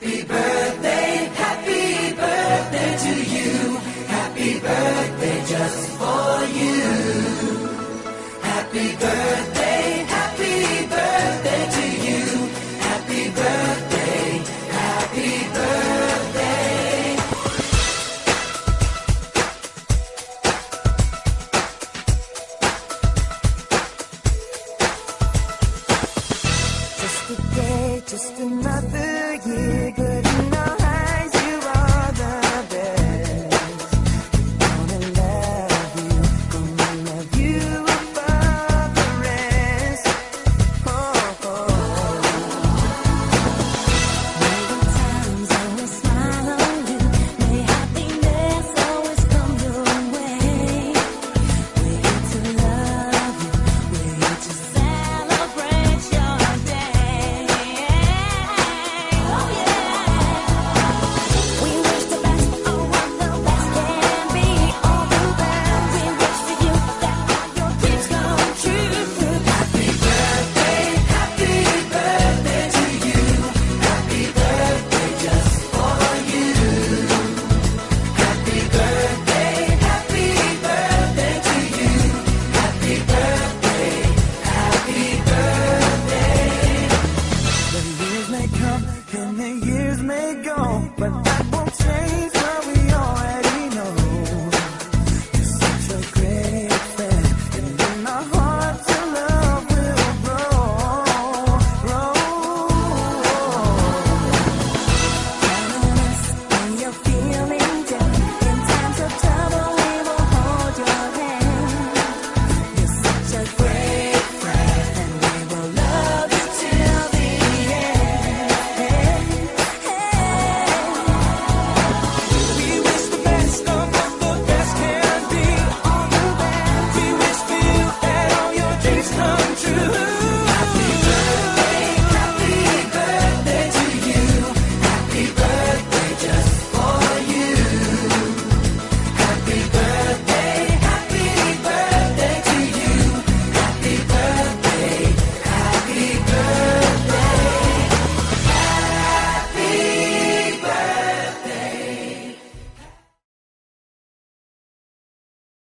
Happy birthday to you. Happy birthday just for you. Happy birthday to you. Happy birthday, happy birthday. Just a day, just another year, good in our eyes, you are the best. Gonna love you above the rest. Oh, oh. May the times always smile on you, may happiness always come your way. We're here to love you, we're here to celebrate your day. Oh yeah. We wish the best of what the best can be. All the best we wish for you, that all your dreams come true. Happy birthday to you. Happy birthday just for you. Happy birthday to you. Happy birthday, happy birthday. The years may come and the years may go, but that